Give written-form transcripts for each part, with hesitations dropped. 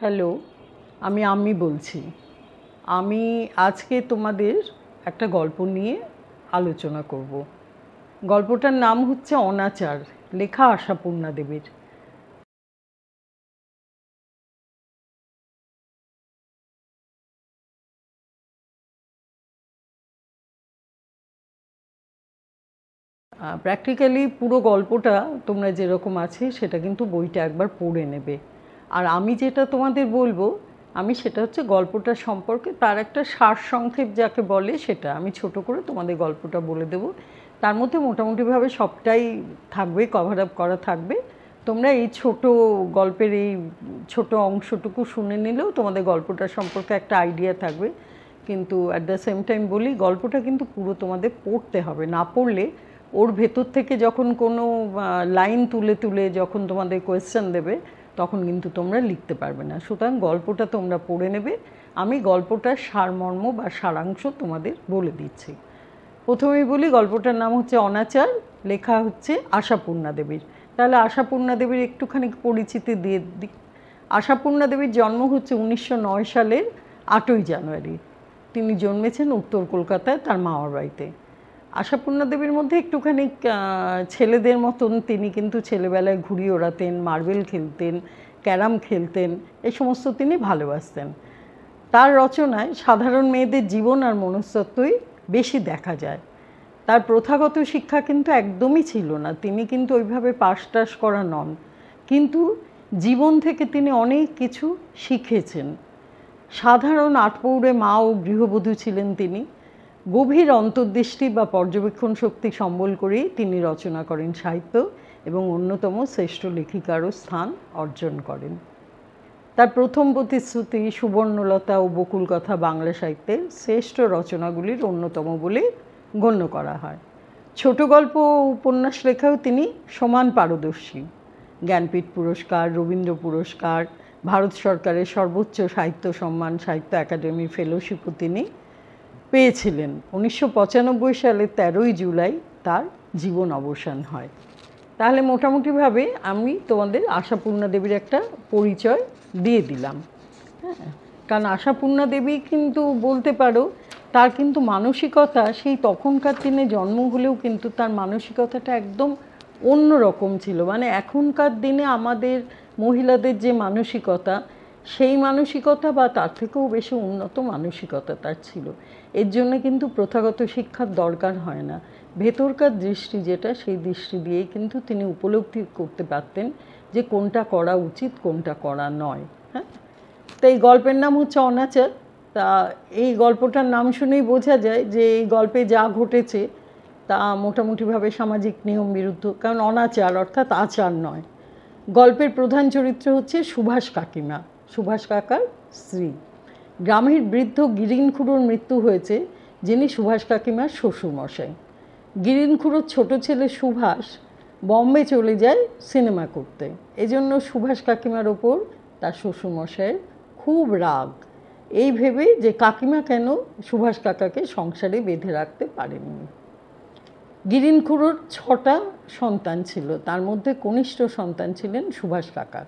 Hello, আমি বলছি। আমি আজকে তোমাদের একটা গল্প নিয়ে আলোচনা করব। গল্পটার নাম হচ্ছে অনাচার, লেখা আশাপূর্ণা দেবীর। প্র্যাকটিক্যালি পুরো গল্পটা তোমরা যেরকম আছে সেটা কিন্তু বইটা একবার পড়ে নেবে। আর আমি যেটা তোমাদের বলবো, আমি সেটা হচ্ছে গল্পটা সম্পর্কে তার একটা সারসংক্ষেপ যাকে বলে সেটা আমি ছোট করে তোমাদের গল্পটা বলে দেবো। তার মধ্যে মোটামুটিভাবে সবটাই থাকবে, কভার আপ করা থাকবে। তোমরা এই ছোট গল্পের এই ছোট অংশটুকু শুনে নিলেও তোমাদের গল্পটা সম্পর্কে একটা আইডিয়া থাকবে। কিন্তু অ্যাট দ্য সেম টাইম বলি, গল্পটা কিন্তু পুরো তোমাদের পড়তে হবে। না পড়লে ওর ভেতর থেকে যখন কোনো লাইন তুলে তুলে যখন তোমাদের কোয়েশ্চেন দেবে তখন কিন্তু তোমরা লিখতে পারবে না। সুতরাং গল্পটা তোমরা পড়ে নেবে। আমি গল্পটার সারমর্ম বা সারাংশ তোমাদের বলে দিচ্ছি। প্রথমেই বলি, গল্পটার নাম হচ্ছে অনাচার, লেখা হচ্ছে আশাপূর্ণা দেবীর। তাহলে আশাপূর্ণা দেবীর একটুখানি পরিচিতি দিয়ে দিই। আশাপূর্ণা দেবীর জন্ম হচ্ছে 1909 সালের 8ই জানুয়ারি। তিনি জন্মেছেন উত্তর কলকাতায় তার মামার বাড়িতে। আশাপূর্ণা দেবীর মধ্যে একটুখানি ছেলেদের মতন তিনি কিন্তু ছেলেবেলায় ঘুড়ি ওড়াতেন, মার্বেল খেলতেন, ক্যারাম খেলতেন, এই সমস্ত তিনি ভালোবাসতেন। তার রচনায় সাধারণ মেয়েদের জীবন আর মনস্তত্ত্বই বেশি দেখা যায়। তার প্রথাগত শিক্ষা কিন্তু একদমই ছিল না, তিনি কিন্তু ওইভাবে পাস টাস করা নন, কিন্তু জীবন থেকে তিনি অনেক কিছু শিখেছেন। সাধারণ আটপৌরে মা ও গৃহবধূ ছিলেন তিনি। গভীর অন্তর্দৃষ্টি বা পর্যবেক্ষণ শক্তি সম্বল করেই তিনি রচনা করেন সাহিত্য এবং অন্যতম শ্রেষ্ঠ লেখিকারও স্থান অর্জন করেন। তার প্রথম প্রতিশ্রুতি সুবর্ণলতা ও বকুল কথা বাংলা সাহিত্যের শ্রেষ্ঠ রচনাগুলির অন্যতম বলে গণ্য করা হয়। ছোট গল্প ও উপন্যাস লেখাও তিনি সমান পারদর্শী। জ্ঞানপীঠ পুরস্কার, রবীন্দ্র পুরস্কার, ভারত সরকারের সর্বোচ্চ সাহিত্য সম্মান সাহিত্য একাডেমি ফেলোশিপও তিনি পেয়েছিলেন। 1995 সালের 13ই জুলাই তার জীবন অবসান হয়। তাহলে মোটামুটিভাবে আমি তোমাদের আশাপূর্ণা দেবীর একটা পরিচয় দিয়ে দিলাম। হ্যাঁ, কারণ আশাপূর্ণা দেবী কিন্তু বলতে পারো তার কিন্তু মানসিকতা সেই তখনকার দিনে জন্ম হলেও কিন্তু তার মানসিকতাটা একদম অন্য রকম ছিল। মানে এখনকার দিনে আমাদের মহিলাদের যে মানসিকতা, সেই মানসিকতা বা তার থেকেও বেশি উন্নত মানসিকতা তার ছিল। এর জন্য কিন্তু প্রথাগত শিক্ষার দরকার হয় না। ভেতরকার দৃষ্টি যেটা, সেই দৃষ্টি দিয়েই কিন্তু তিনি উপলব্ধি করতে পারতেন যে কোনটা করা উচিত, কোনটা করা নয়। হ্যাঁ, তো এই গল্পের নাম হচ্ছে অনাচার। তা এই গল্পটার নাম শুনেই বোঝা যায় যে এই গল্পে যা ঘটেছে তা মোটামুটিভাবে সামাজিক নিয়ম বিরুদ্ধ, কারণ অনাচার অর্থাৎ আচার নয়। গল্পের প্রধান চরিত্র হচ্ছে সুভাষ কাকিমা, সুভাষ কাকার স্ত্রী। গ্রামের বৃদ্ধ গিরিন খুড়োর মৃত্যু হয়েছে, যিনি সুভাষ কাকিমার শ্বশুরমশাই। গিরিন খুড়োর ছোট ছেলে সুভাষ বম্বে চলে যায় সিনেমা করতে। এজন্য সুভাষ কাকিমার ওপর তার শ্বশুরমশাইয়ের খুব রাগ, এই ভেবে যে কাকিমা কেন সুভাষ কাকাকে সংসারে বেঁধে রাখতে পারেননি। গিরিন খুড়োর 6টা সন্তান ছিল, তার মধ্যে কনিষ্ঠ সন্তান ছিলেন সুভাষ কাকা।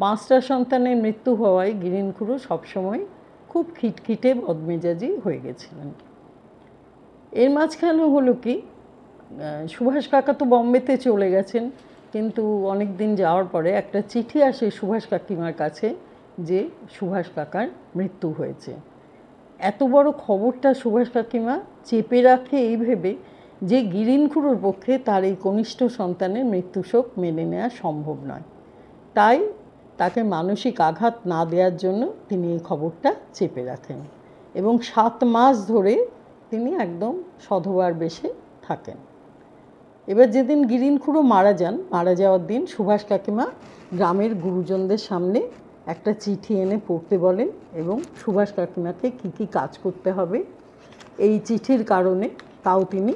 5টা সন্তানের মৃত্যু হওয়ায় গিরিন খুড়ো সবসময় খুব খিটখিটে বদমেজাজি হয়ে গেছিলেন। এর মাঝখানে হলো কি, সুভাষ কাকা তো বম্বেতে চলে গেছেন, কিন্তু অনেক দিন যাওয়ার পরে একটা চিঠি আসে সুভাষ কাকিমার কাছে যে সুভাষ কাকার মৃত্যু হয়েছে। এত বড় খবরটা সুভাষ কাকিমা চেপে রাখে এই ভেবে যে গিরিন খুড়োর পক্ষে তার এই কনিষ্ঠ সন্তানের মৃত্যুশোক মেনে নেওয়া সম্ভব নয়। তাই তাকে মানসিক আঘাত না দেওয়ার জন্য তিনি এই খবরটা চেপে রাখেন এবং 7 মাস ধরে তিনি একদম সধবার বেশে থাকেন। এবার যেদিন গিরিন খুড়ো মারা যান, মারা যাওয়ার দিন সুভাষ কাকিমা গ্রামের গুরুজনদের সামনে একটা চিঠি এনে পড়তে বলেন এবং সুভাষ কাকিমাকে কী কী কাজ করতে হবে এই চিঠির কারণে তাও তিনি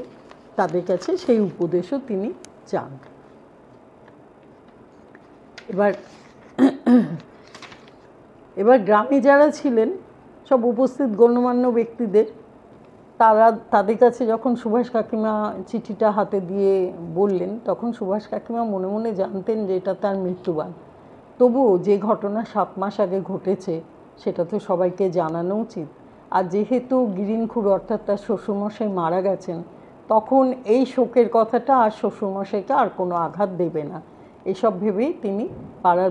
তাদের কাছে সেই উপদেশও তিনি চান। এবার গ্রামে যারা ছিলেন সব উপস্থিত গণ্যমান্য ব্যক্তিদের, তাদের কাছে যখন সুভাষ কাকিমা চিঠিটা হাতে দিয়ে বললেন, তখন সুভাষ কাকিমা মনে মনে জানতেন যে এটা তার মৃত্যুবাণ, তবুও যে ঘটনা 7 মাস আগে ঘটেছে সেটা তো সবাইকে জানানো উচিত। আর যেহেতু গিরিনখুড়ো অর্থাৎ তার শ্বশুরমশাই মারা গেছেন, তখন এই শোকের কথাটা আর শ্বশুরমশাইকে আর কোনো আঘাত দেবে না, এসব ভেবেই তিনি পাড়ার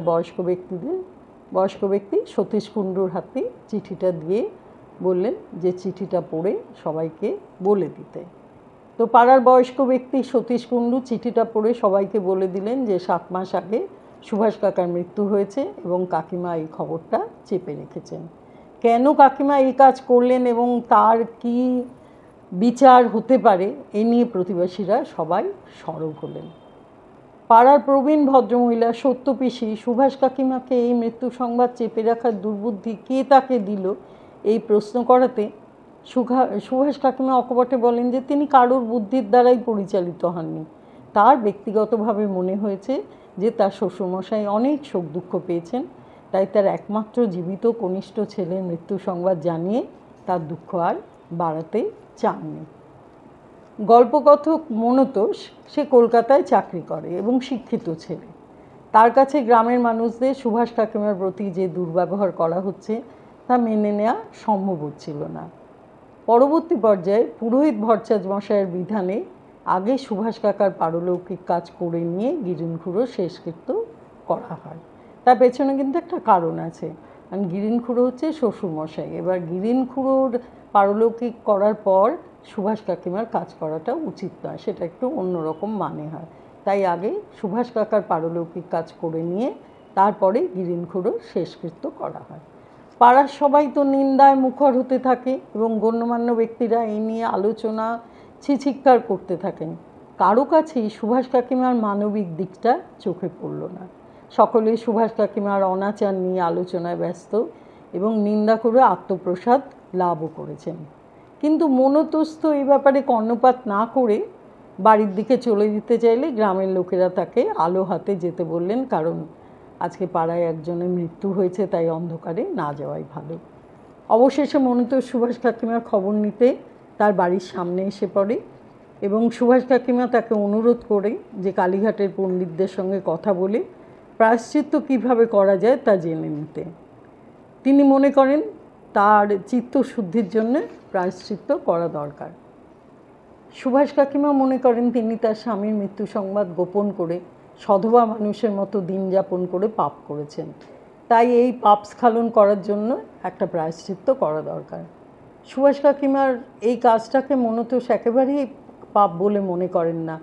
বয়স্ক ব্যক্তি সতীশ কুণ্ডুর হাতে চিঠিটা দিয়ে বললেন যে চিঠিটা পড়ে সবাইকে বলে দিতে। তো পাড়ার বয়স্ক ব্যক্তি সতীশ কুণ্ডু চিঠিটা পড়ে সবাইকে বলে দিলেন যে 7 মাস আগে সুভাষ কাকার মৃত্যু হয়েছে এবং কাকিমা এই খবরটা চেপে রেখেছেন। কেন কাকিমা এই কাজ করলেন এবং তার কি বিচার হতে পারে এ নিয়ে প্রতিবেশীরা সবাই সরব হলেন। পাড়ার প্রবীণ ভদ্রমহিলা সত্য পিসি সুভাষ কাকিমাকে এই মৃত্যু সংবাদ চেপে রাখার দুর্বুদ্ধি কে তাকে দিল এই প্রশ্ন করাতে সুভাষ কাকিমা অকপটে বলেন যে তিনি কারোর বুদ্ধির দ্বারাই পরিচালিত হননি, তার ব্যক্তিগতভাবে মনে হয়েছে যে তার শ্বশুরমশাই অনেক শোক দুঃখ পেয়েছেন, তাই তার একমাত্র জীবিত কনিষ্ঠ ছেলের মৃত্যু সংবাদ জানিয়ে তার দুঃখ আর বাড়াতে চাননি। গল্পকথক মনতোষ সে কলকাতায় চাকরি করে এবং শিক্ষিত ছেলে। তার কাছে গ্রামের মানুষদের সুভাষ কাকিমার প্রতি যে দুর্ব্যবহার করা হচ্ছে তা মেনে নেওয়া সম্ভব হচ্ছিল না। পরবর্তী পর্যায়ে পুরোহিত ভট্টাচার্য মশাইয়ের বিধানে আগে সুভাষ কাকার পারলৌকিক কাজ করে নিয়ে গিরিনখুড়ো শেষকৃত্য করা হয়। তার পেছনে কিন্তু একটা কারণ আছে, কারণ গিরিনখুড়ো হচ্ছে শ্বশুরমশাই। এবার গিরিনখুড়োর পারলৌকিক করার পর সুভাষ কাকিমার কাজ করাটা উচিত নয়, সেটা একটু অন্যরকম মানে হয়। তাই আগে সুভাষ কাকার পারলৌকিক কাজ করে নিয়ে তারপরে গিরিনখুড়ো শেষকৃত্য করা হয়। পাড়ার সবাই তো নিন্দায় মুখর হতে থাকে এবং গণ্যমান্য ব্যক্তিরা এই নিয়ে আলোচনা ছিছিৎকার করতে থাকেন। কারো কাছেই সুভাষ কাকিমার মানবিক দিকটা চোখে পড়ল না। সকলে সুভাষ কাকিমার অনাচার নিয়ে আলোচনায় ব্যস্ত এবং নিন্দা করে আত্মপ্রসাদ লাভও করেছেন। কিন্তু মনতোষ এই ব্যাপারে কর্ণপাত না করে বাড়ির দিকে চলে যেতে চাইলে গ্রামের লোকেরা তাকে আলো হাতে যেতে বললেন, কারণ আজকে পাড়ায় একজনের মৃত্যু হয়েছে, তাই অন্ধকারে না যাওয়াই ভালো। অবশেষে মনতোষ সুভাষ কাকিমার খবর নিতে তার বাড়ির সামনে এসে পড়ে এবং সুভাষ কাকিমা তাকে অনুরোধ করে যে কালীঘাটের পণ্ডিতদের সঙ্গে কথা বলে প্রায়শ্চিত্ত কীভাবে করা যায় তা জেনে নিতে। তিনি মনে করেন তার চিত্তশুদ্ধির জন্য প্রায়শ্চিত্ত করা দরকার। সুভাষ কাকিমা মনে করেন তিনি তার স্বামীর মৃত্যু সংবাদ গোপন করে সধবা মানুষের মতো দিন যাপন করে পাপ করেছেন, তাই এই পাপ স্খলন করার জন্য একটা প্রায়শ্চিত্ত করা দরকার। সুভাষ কাকিমার এই কাজটাকে মনতোষ একেবারেই পাপ বলে মনে করেন না,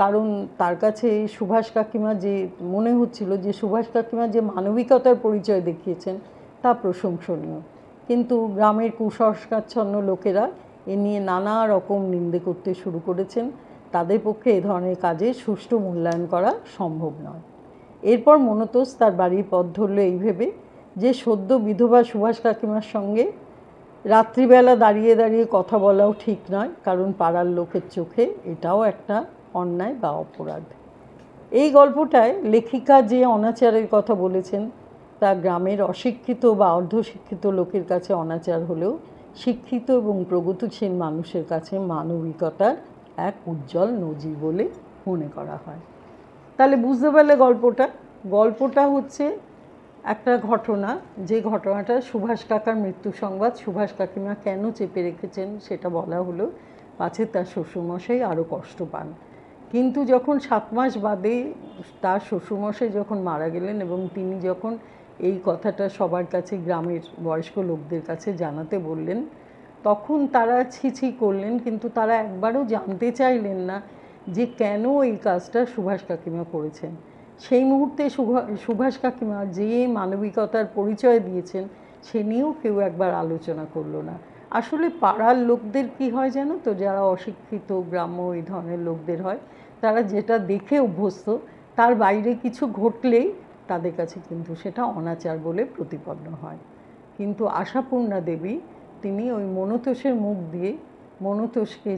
কারণ তার কাছে সুভাষ কাকিমা যে মনে হচ্ছিল যে সুভাষ কাকিমা যে মানবিকতার পরিচয় দেখিয়েছেন তা প্রশংসনীয়। কিন্তু গ্রামের কুসংস্কারচ্ছন্ন লোকেরা এ নিয়ে নানা রকম নিন্দে করতে শুরু করেছেন, তাদের পক্ষে এ ধরনের কাজে সুষ্ঠু মূল্যায়ন করা সম্ভব নয়। এরপর মনতোষ তার বাড়ির পথ ধরল এই ভেবে যে সদ্য বিধবা সুভাষ কাকিমার সঙ্গে রাত্রিবেলা দাঁড়িয়ে দাঁড়িয়ে কথা বলাও ঠিক নয়, কারণ পাড়ার লোকের চোখে এটাও একটা অন্যায় বা অপরাধ। এই গল্পটায় লেখিকা যে অনাচারের কথা বলেছেন তা গ্রামের অশিক্ষিত বা অর্ধশিক্ষিত লোকের কাছে অনাচার হলেও শিক্ষিত এবং প্রগতিশীল মানুষের কাছে মানবিকতার এক উজ্জ্বল নজির বলে মনে করা হয়। তাহলে বুঝতে পারলে গল্পটা হচ্ছে একটা ঘটনা, যে ঘটনাটা সুভাষ কাকার মৃত্যু সংবাদ সুভাষ কাকিমা কেন চেপে রেখেছেন সেটা বলা হলো, পাছে তার শ্বশুরমশাই আরও কষ্ট পান। কিন্তু যখন 7 মাস বাদে তার শ্বশুরমশাই যখন মারা গেলেন এবং তিনি যখন এই কথাটা সবার কাছে গ্রামের বয়স্ক লোকদের কাছে জানাতে বললেন, তখন তারা ছি করলেন, কিন্তু তারা একবারও জানতে চাইলেন না যে কেন এই কাজটা সুভাষ কাকিমা করেছেন। সেই মুহূর্তে সুভাষ কাকিমা যে মানবিকতার পরিচয় দিয়েছেন সে নিয়েও কেউ একবার আলোচনা করলো না। আসলে পাড়ার লোকদের কি হয় জানো তো, যারা অশিক্ষিত গ্রাম্য এই ধরনের লোকদের হয়, তারা যেটা দেখে অভ্যস্ত তার বাইরে কিছু ঘটলেই তাদের কাছে কিন্তু সেটা অনাচার বলে প্রতিপন্ন হয়। কিন্তু আশাপূর্ণা দেবী তিনি ওই মনতোষের মুখ দিয়ে, মনতোষকে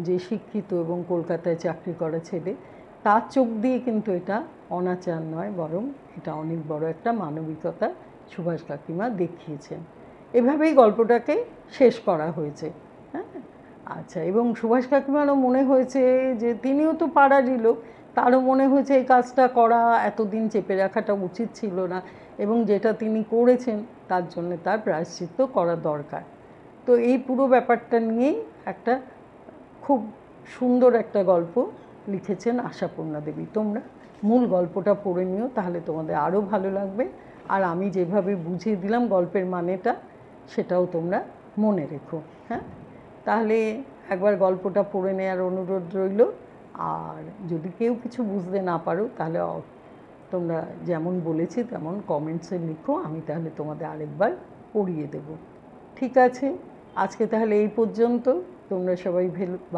যে শিক্ষিত এবং কলকাতায় চাকরি করা ছেলে, তার চোখ দিয়ে কিন্তু এটা অনাচার নয়, বরং এটা অনেক বড় একটা মানবিকতা সুভাষ কাকিমা দেখিয়েছেন। এভাবেই গল্পটাকে শেষ করা হয়েছে। হ্যাঁ, আচ্ছা, এবং সুভাষ কাকিমারও মনে হয়েছে যে তিনিও তো পাড়ারই লোক, তারও মনে হয়েছে এই কাজটা করা এতদিন চেপে রাখাটা উচিত ছিল না, এবং যেটা তিনি করেছেন তার জন্য তার প্রায়শ্চিত্ত করা দরকার। তো এই পুরো ব্যাপারটা নিয়েই একটা খুব সুন্দর একটা গল্প লিখেছেন আশাপূর্ণা দেবী। তোমরা মূল গল্পটা পড়ে নিও, তাহলে তোমাদের আরও ভালো লাগবে। আর আমি যেভাবে বুঝিয়ে দিলাম গল্পের মানেটা, সেটাও তোমরা মনে রেখো। হ্যাঁ, তাহলে একবার গল্পটা পড়ে নেওয়ার অনুরোধ রইল। আর যদি কেউ কিছু বুঝতে না পারো, তাহলে তোমরা যেমন বলেছি তেমন কমেন্টসে লিখো, আমি তাহলে তোমাদের আরেকবার পড়িয়ে দেব। ঠিক আছে, আজকে তাহলে এই পর্যন্ত। তোমরা সবাই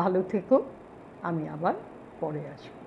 ভালো থেকো, আমি আবার পরে আসবো।